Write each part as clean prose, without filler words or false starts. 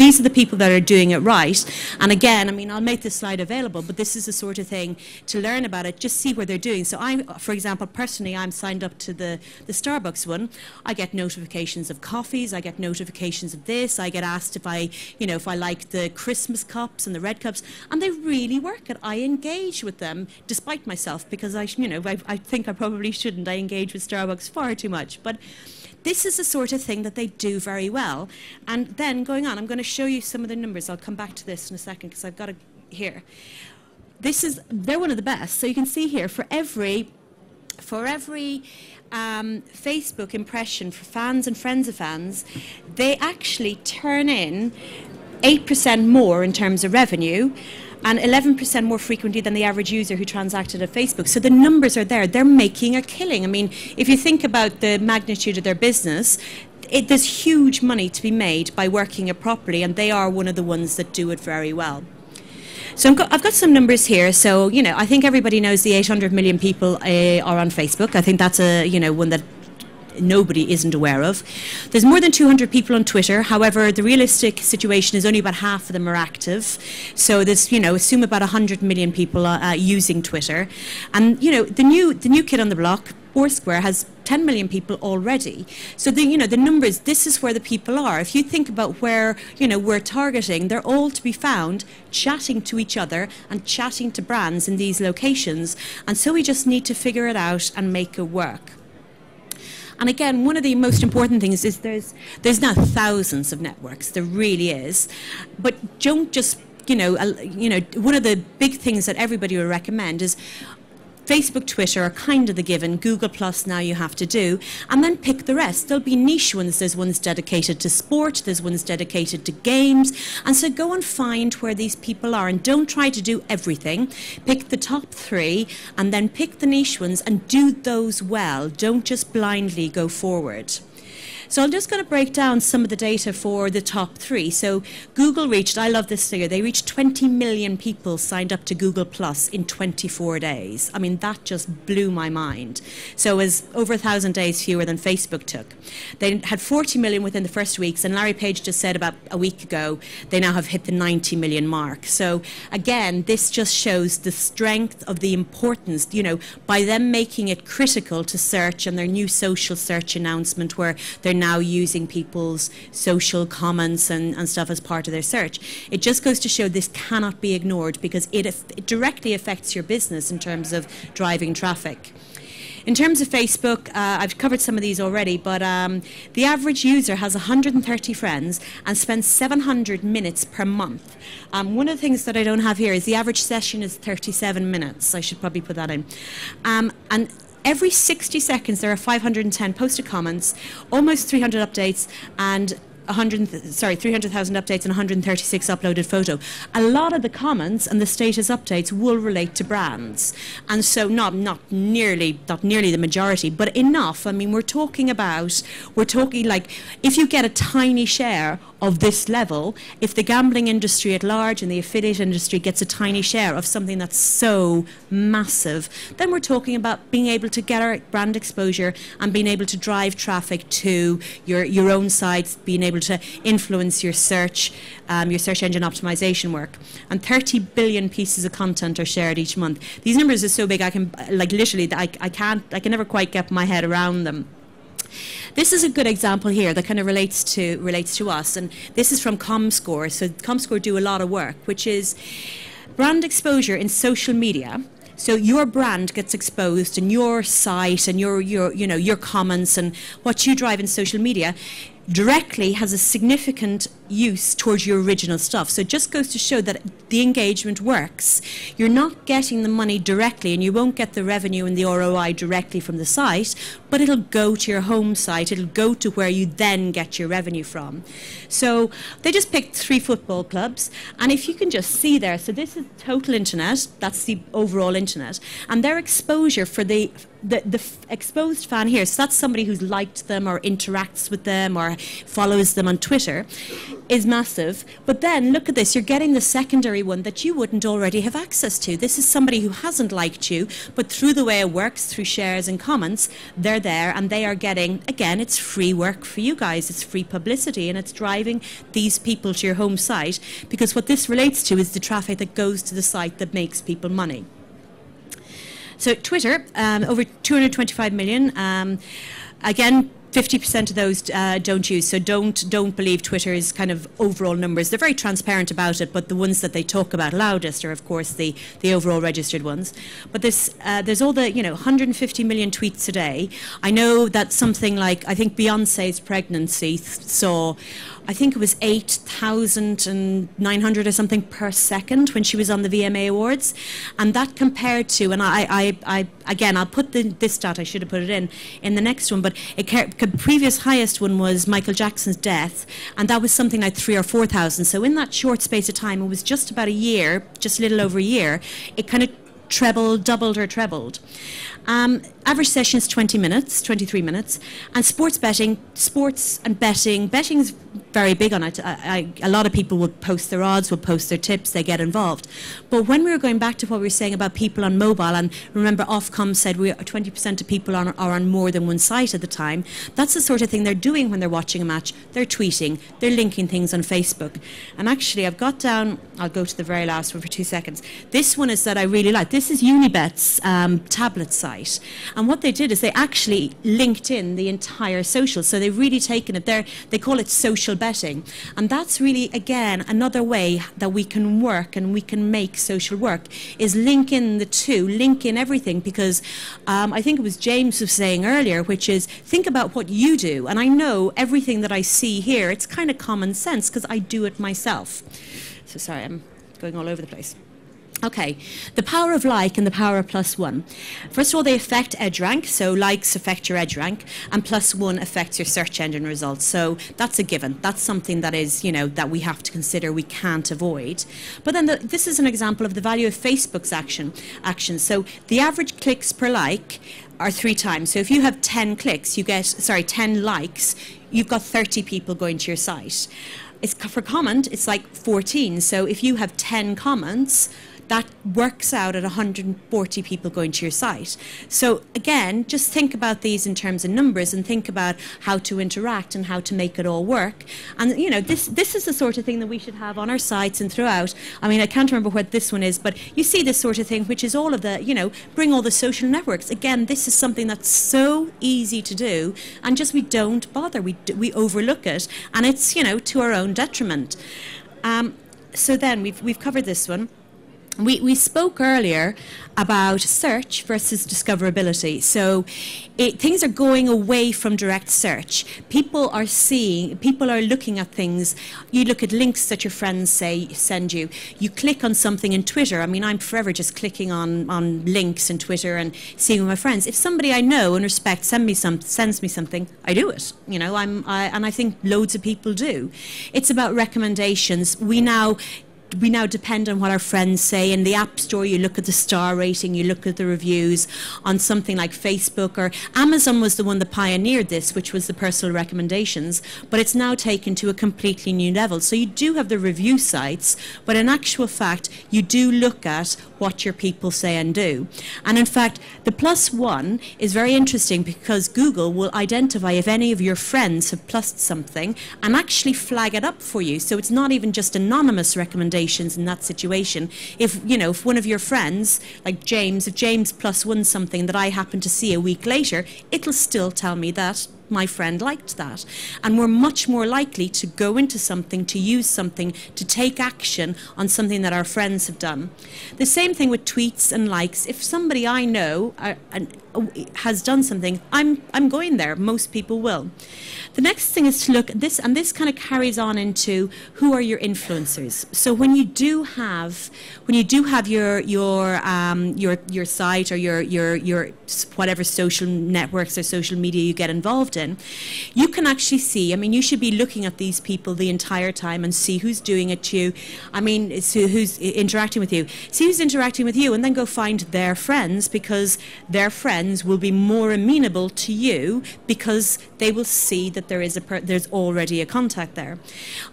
these are the people that are doing it right. And again, I mean, I'll make this slide available, but this is the sort of thing to learn about it, just see what they're doing. So I, for example, personally, I'm signed up to the Starbucks one. I get notifications of coffees, I get notifications of this, I get asked if I, if I like the Christmas cups and the red cups, and they really work it. I engage with them, despite myself, because I think I probably shouldn't. I engage with Starbucks far too much. But this is the sort of thing that they do very well. And then going on, I'm going to show you some of the numbers. I'll come back to this in a second because I've got it here. They're one of the best. So you can see here, for every Facebook impression for fans and friends of fans, they actually turn in 8% more in terms of revenue, and 11% more frequently than the average user who transacted at Facebook. So the numbers are there. They're making a killing. I mean, if you think about the magnitude of their business, there's huge money to be made by working it properly, and they are one of the ones that do it very well. So I've got some numbers here. So, I think everybody knows the 800 million people are on Facebook. I think that's one that nobody isn't aware of. There's more than 200 people on Twitter. However, the realistic situation is only about half of them are active. So there's, assume about 100 million people using Twitter. And, the new kid on the block, Foursquare, has 10 million people already. So the numbers, this is where the people are. If you think about where, we're targeting, they're all to be found chatting to each other and chatting to brands in these locations. And so we just need to figure it out and make it work. And again, one of the most important things is there's now thousands of networks. There really is. But don't just, one of the big things that everybody will recommend is Facebook, Twitter are kind of the given. Google Plus now you have to do. And then pick the rest. There'll be niche ones. There's ones dedicated to sport. There's ones dedicated to games. And so go and find where these people are. And don't try to do everything. Pick the top 3 and then pick the niche ones and do those well. Don't just blindly go forward. So I'm just going to break down some of the data for the top 3. So Google reached, I love this figure, they reached 20 million people signed up to Google Plus in 24 days. I mean, that just blew my mind. So it was over 1,000 days fewer than Facebook took. They had 40 million within the first weeks, and Larry Page just said about a week ago, they now have hit the 90 million mark. So again, this just shows the strength of the importance, by them making it critical to search, and their new social search announcement where they're now using people's social comments and stuff as part of their search. It just goes to show this cannot be ignored because it directly affects your business in terms of driving traffic. In terms of Facebook, I've covered some of these already, but the average user has 130 friends and spends 700 minutes per month. One of the things that I don't have here is the average session is 37 minutes. I should probably put that in. And every 60 seconds, there are 510 posted comments, almost 300 updates, and 300,000 updates and 136 uploaded photo. A lot of the comments and the status updates will relate to brands, and so not nearly the majority, but enough. I mean, we're talking like if you get a tiny share of this level, if the gambling industry at large and the affiliate industry gets a tiny share of something that's so massive, then we're talking about being able to get our brand exposure and being able to drive traffic to your own sites, being able to influence your search engine optimization work. And 30 billion pieces of content are shared each month. These numbers are so big, I can literally I can never quite get my head around them. This is a good example here that kind of relates to us, and this is from ComScore. So ComScore do a lot of work, which is brand exposure in social media. So your brand gets exposed, and your site and your comments and what you drive in social media directly has a significant use towards your original stuff. So it just goes to show that the engagement works. You're not getting the money directly, and you won't get the revenue and the ROI directly from the site, but it'll go to your home site. It'll go to where you then get your revenue from. So they just picked 3 football clubs, and if you can just see there, so this is total internet, that's the overall internet, and their exposure for the the exposed fan here, so that's somebody who's liked them or interacts with them or follows them on Twitter, is massive. But then look at this, you're getting the secondary one that you wouldn't already have access to. This is somebody who hasn't liked you, but through the way it works, through shares and comments, they're there and they are getting, again, it's free work for you guys, it's free publicity, and it's driving these people to your home site, because what this relates to is the traffic that goes to the site that makes people money. So Twitter, over 225 million. Again, 50% of those don't use, so don't believe Twitter's kind of overall numbers. They're very transparent about it, but the ones that they talk about loudest are, of course, the overall registered ones. But there's all the 150 million tweets a day. I know that something like, I think Beyonce's pregnancy saw, I think it was 8,900 or something per second when she was on the VMA Awards, and that compared to, and again, I'll put this stat, I should have put it in the next one, but the previous highest one was Michael Jackson's death, and that was something like 3,000 or 4,000. So in that short space of time, it was just about a year, just a little over a year, it kind of doubled or trebled. Average session is 20 minutes, 23 minutes. And sports and betting is very big on it. A lot of people will post their odds, will post their tips, they get involved. But when we were going back to what we were saying about people on mobile, and remember Ofcom said 20% of people are on more than one site at the time, that's the sort of thing they're doing when they're watching a match. They're tweeting, they're linking things on Facebook. And actually I've got down, I'll go to the very last one for 2 seconds. This one is that I really like. This is Unibet's tablet site. And what they did is they actually linked in the entire social. So they've really taken it there. They call it social betting. And that's really, again, another way that we can work and we can make social work, is link in the two, link in everything. Because I think it was James was saying earlier, which is think about what you do. And I know everything that I see here, it's kind of common sense because I do it myself. So sorry, I'm going all over the place. Okay, the power of like and the power of +1. First of all, they affect EdgeRank, so likes affect your EdgeRank, and +1 affects your search engine results. So that's a given. That's something that is, that we have to consider, we can't avoid. But then this is an example of the value of Facebook's action. So the average clicks per like are 3 times. So if you have 10 clicks, 10 likes, you've got 30 people going to your site. For comment, it's like 14. So if you have 10 comments, that works out at 140 people going to your site. So again, just think about these in terms of numbers and think about how to interact and how to make it all work. And this is the sort of thing that we should have on our sites and throughout. I mean, I can't remember what this one is, but you see this sort of thing, which is all of the, bring all the social networks. Again, this is something that's so easy to do, and just we don't bother. We overlook it, and it's, to our own detriment. So then we've covered this one. We spoke earlier about search versus discoverability. So things are going away from direct search. People are looking at things. You look at links that your friends send you. You click on something in Twitter. I mean, I'm forever just clicking on links in Twitter and seeing with my friends. If somebody I know and respect sends me something, I do it. And I think loads of people do. It's about recommendations. We now depend on what our friends say. In the App Store, you look at the star rating, you look at the reviews. On something like Facebook, or Amazon was the one that pioneered this, which was the personal recommendations, but it's now taken to a completely new level. So you do have the review sites, but in actual fact, you do look at what your people say and do. And in fact, the +1 is very interesting because Google will identify if any of your friends have plussed something and actually flag it up for you. So it's not even just anonymous recommendations in that situation. If one of your friends, like James, if James +1 something that I happen to see a week later, it'll still tell me that my friend liked that. And we're much more likely to go into something, to use something, to take action on something that our friends have done. The same thing with tweets and likes. If somebody I know has done something, I'm going there. Most people will. The next thing is to look at this, and this kind of carries on into who are your influencers. So when you do have your site or your whatever social networks or social media you get involved in, you can actually see, I mean, you should be looking at these people the entire time and see who's doing it to you. I mean, who's interacting with you. See who's interacting with you, and then go find their friends, because their friends friends will be more amenable to you because they will see that there's already a contact there.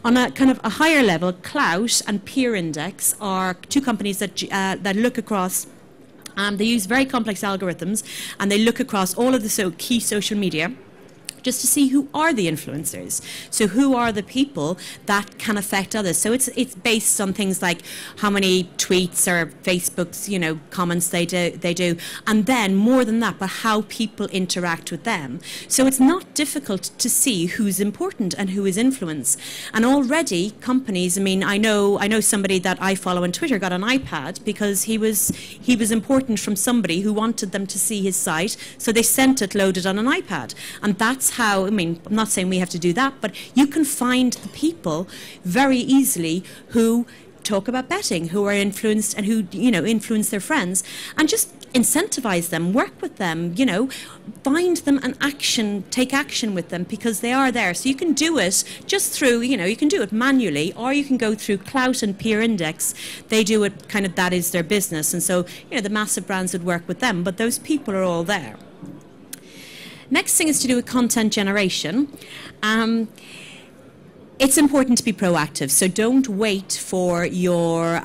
On a kind of a higher level, Clout and Peer Index are two companies that look across. They use very complex algorithms, and they look across all of the key social media just to see who are the influencers. So who are the people that can affect others? So it's based on things like how many tweets or Facebook's, comments they do, and then more than that, but how people interact with them. So it's not difficult to see who's important and who is influence. And already companies, I know somebody that I follow on Twitter got an iPad because he was important from somebody who wanted them to see his site, so they sent it loaded on an iPad. And that's how, I'm not saying we have to do that, but you can find the people very easily who talk about betting, who are influenced and who, influence their friends, and just incentivize them, work with them, find them and take action with them because they are there. So you can do it just through, you can do it manually, or you can go through Clout and Peer Index. They do it kind of, that is their business. And so, the massive brands would work with them, but those people are all there. Next thing is to do with content generation. It's important to be proactive, so don't wait for your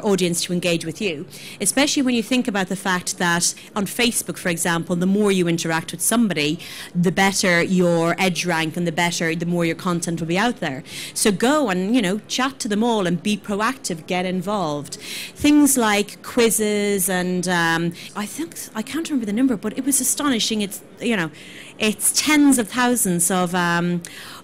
audience to engage with you, especially when you think about the fact that on Facebook, for example, the more you interact with somebody, the better your edge rank and the more your content will be out there. So go and chat to them all and be proactive, get involved. Things like quizzes and I can't remember the number, but it was astonishing. It's tens of thousands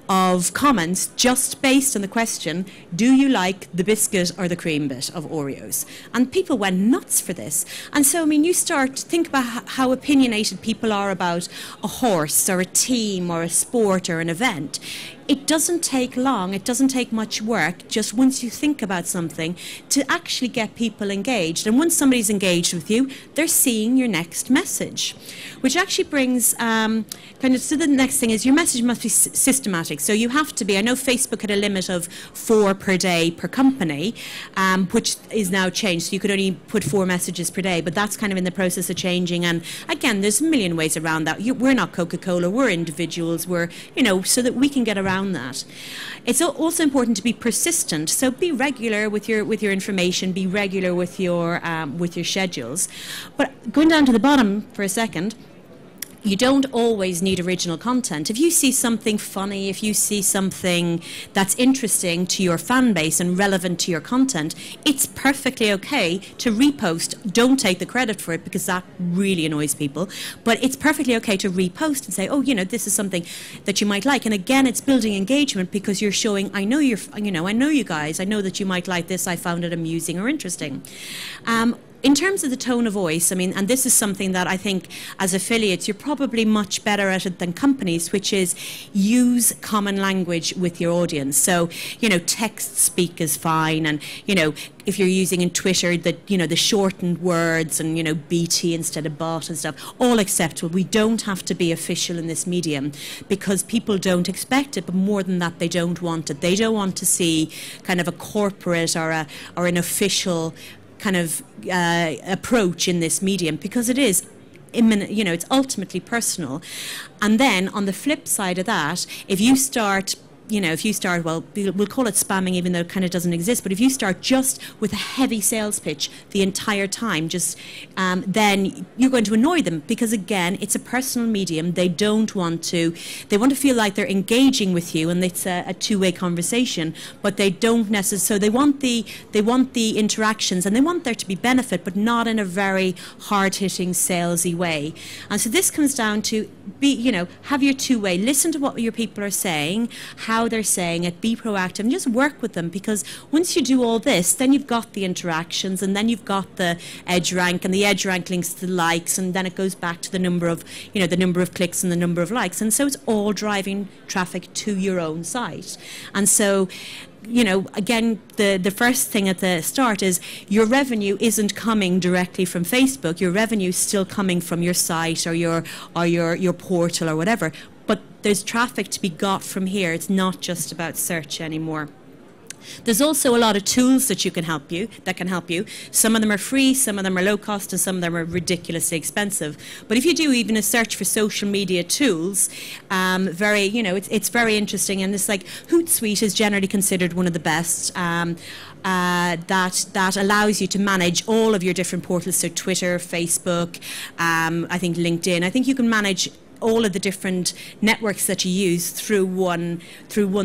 of comments just based on the question, do you like the biscuit or the cream bit of Oreos? And people went nuts for this. And so, you start to think about how opinionated people are about a horse or a team or a sport or an event. It doesn't take long, it doesn't take much work, just once you think about something, to actually get people engaged. And once somebody's engaged with you, they're seeing your next message. Which actually brings kind of to the next thing is your message must be systematic. So you have to be, I know Facebook had a limit of 4 per day per company, which is now changed. So you could only put 4 messages per day, but that's kind of in the process of changing. And again, there's a million ways around that. We're not Coca-Cola, we're individuals, we're, so that we can get around that. It's also important to be persistent. So be regular with your information, be regular with your schedules. But going down to the bottom for a second, you don't always need original content. If you see something funny, if you see something that's interesting to your fan base and relevant to your content, it's perfectly okay to repost. Don't take the credit for it because that really annoys people. But it's perfectly okay to repost and say, oh, this is something that you might like. And again, it's building engagement because you're showing, I know I know you guys, I know that you might like this, I found it amusing or interesting. In terms of the tone of voice, and this is something that I think as affiliates, you're probably much better at it than companies, which is use common language with your audience. So, text speak is fine. And, if you're using in Twitter, the shortened words and, BT instead of bot and stuff, all acceptable. We don't have to be official in this medium because people don't expect it. But more than that, they don't want it. They don't want to see kind of a corporate or an official kind of approach in this medium because it is it's ultimately personal. And then on the flip side of that, if you start well, we'll call it spamming even though it kind of doesn't exist, but if you start just with a heavy sales pitch the entire time, then you're going to annoy them because, again, it's a personal medium. They want to feel like they're engaging with you and it's a two-way conversation, but they don't necessarily, so they want the interactions and they want there to be benefit, but not in a very hard-hitting, salesy way. And so this comes down to have your two-way, listen to what your people are saying, how they're saying it, be proactive, and just work with them, because once you do all this, then you've got the interactions, and then you've got the edge rank, and the edge rank links to the likes, and then it goes back to the number of clicks and the number of likes, and so it's all driving traffic to your own site. And so again, the first thing at the start is your revenue isn't coming directly from Facebook. Your revenue is still coming from your site or your portal or whatever. But there's traffic to be got from here. It's not just about search anymore. There's also a lot of tools that can help you. Some of them are free, some of them are low cost, and some of them are ridiculously expensive. But if you do even a search for social media tools, it's very interesting. And it's like Hootsuite is generally considered one of the best. That allows you to manage all of your different portals, so Twitter, Facebook, I think LinkedIn. I think you can manage all of the different networks that you use through one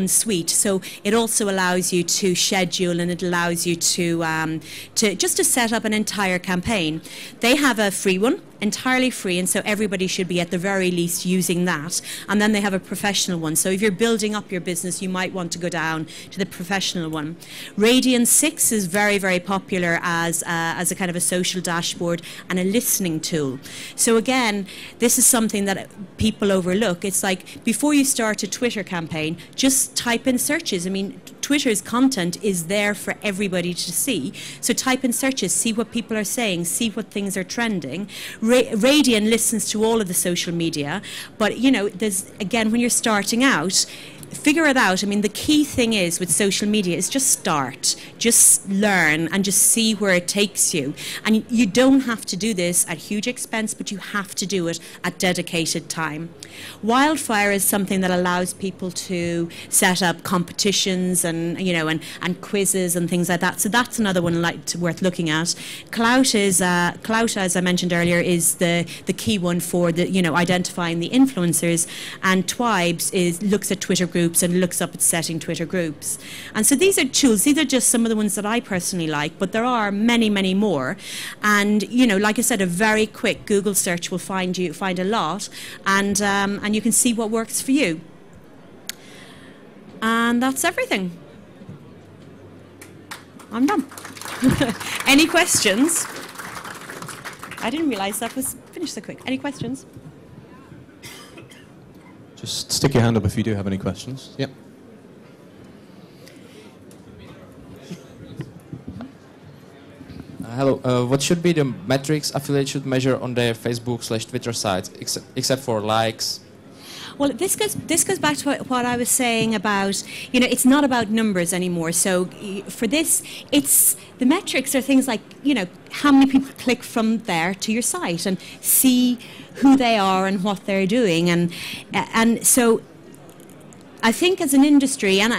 suite. So it also allows you to schedule, and it allows you to set up an entire campaign. They have a free one, entirely free, and so everybody should be at the very least using that. And then they have a professional one. So if you're building up your business, you might want to go down to the professional one. Radian 6 is very, very popular as a kind of a social dashboard and a listening tool. So again, this is something that people overlook. It's like, before you start a Twitter campaign, just type in searches. I mean, Twitter's content is there for everybody to see. So type in searches, see what people are saying, see what things are trending. Radian listens to all of the social media, but there's, again, when you're starting out, figure it out. I mean, the key thing is with social media is just start, just learn, and just see where it takes you. And you don't have to do this at huge expense, but you have to do it at dedicated time. Wildfire is something that allows people to set up competitions and quizzes and things like that. So that's another one worth looking at. Clout, as I mentioned earlier, is the key one for identifying the influencers, and Twibes looks at Twitter groups and looks up at setting Twitter groups. And so these are tools. These are just some of the ones that I personally like, but there are many, many more. And like I said, a very quick Google search will find a lot, and you can see what works for you. And that's everything. I'm done. Any questions? I didn't realize that was finished so quick. Any questions? Just stick your hand up if you do have any questions. Yep. Hello. What should be the metrics affiliates should measure on their Facebook/Twitter sites, except for likes? Well, this goes back to what I was saying about, it's not about numbers anymore. So for this, the metrics are things like, how many people click from there to your site and see who they are and what they're doing. And so I think as an industry, and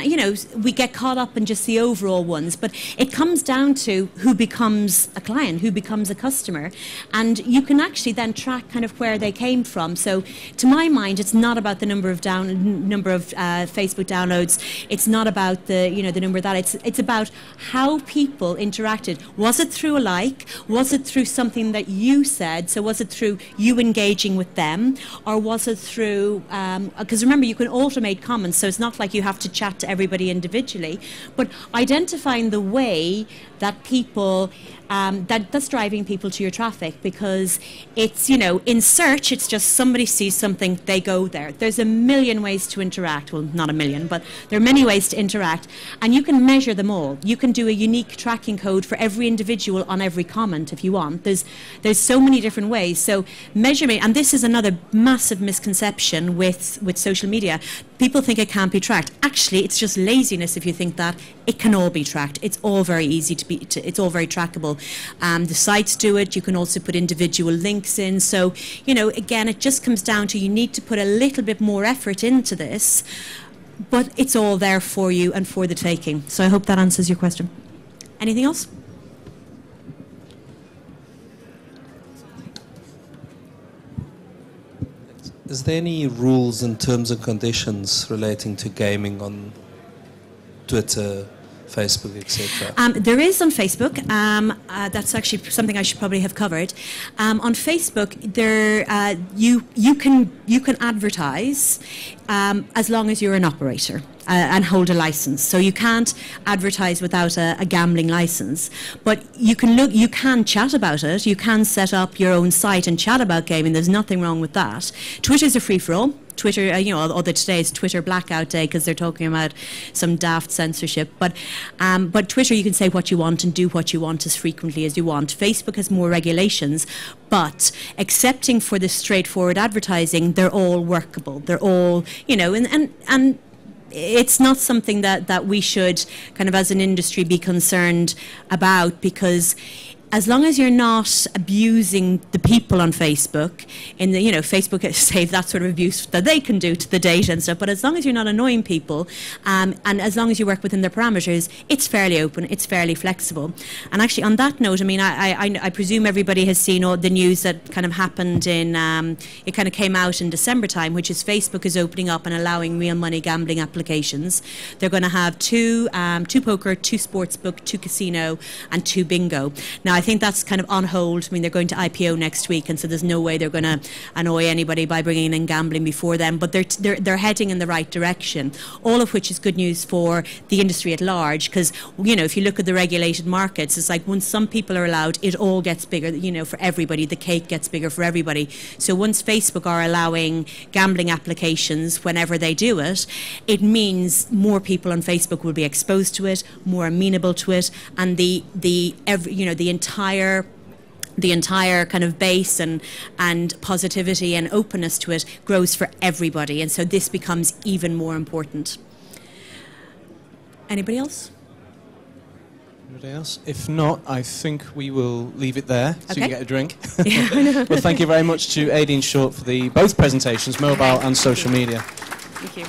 we get caught up in just the overall ones, but it comes down to who becomes a client, who becomes a customer, and you can actually then track kind of where they came from. So, to my mind, it's not about the number of Facebook downloads. It's not about the number of that. It's about how people interacted. Was it through a like? Was it through something that you said? So was it through you engaging with them, or was it through? Because remember, you can automate comments. So it's not like you have to chat to everybody individually, but identifying the way that people, that's driving people to your traffic, because it's, in search, it's just somebody sees something, they go there. There's a million ways to interact. Well, not a million, but there are many ways to interact, and you can measure them all. You can do a unique tracking code for every individual on every comment if you want. There's so many different ways. So measurement, and this is another massive misconception with social media. People think it can't be tracked. Actually, it's just laziness if you think that. It can all be tracked. It's all very easy it's all very trackable. The sites do it. You can also put individual links in. So, again, it just comes down to you need to put a little bit more effort into this, but it's all there for you and for the taking. So I hope that answers your question. Anything else? Is there any rules and terms and conditions relating to gaming on Twitter, Facebook, etc.? There is on Facebook. That's actually something I should probably have covered. On Facebook, you can advertise as long as you're an operator and hold a license. So you can't advertise without a gambling license. But you can chat about it. You can set up your own site and chat about gaming. There's nothing wrong with that. Twitter's a free-for-all. Twitter, although today is Twitter blackout day because they're talking about some daft censorship. But Twitter, you can say what you want and do what you want as frequently as you want. Facebook has more regulations, but excepting for the straightforward advertising, they're all workable. They're all, and it's not something that we should kind of as an industry be concerned about, because as long as you're not abusing the people on Facebook, Facebook has saved that sort of abuse that they can do to the data and stuff, but as long as you're not annoying people, and as long as you work within their parameters, it's fairly open, it's fairly flexible. And actually on that note, I mean, I presume everybody has seen all the news that kind of happened it kind of came out in December time, which is Facebook is opening up and allowing real money gambling applications. They're going to have two poker, 2 sportsbook, 2 casino, and 2 bingo. Now, I think that's kind of on hold. I mean, they're going to IPO next week, and so there's no way they're going to annoy anybody by bringing in gambling before them. But they're heading in the right direction. All of which is good news for the industry at large, because if you look at the regulated markets, it's like once some people are allowed, it all gets bigger. For everybody, the cake gets bigger for everybody. So once Facebook are allowing gambling applications whenever they do it, it means more people on Facebook will be exposed to it, more amenable to it, and the entire kind of base and positivity and openness to it grows for everybody, and so this becomes even more important. Anybody else? Anybody else? If not, I think we will leave it there so you Okay. can get a drink. Yeah, I know. Well, thank you very much to Aideen Short for both presentations, mobile and social media. Thank you.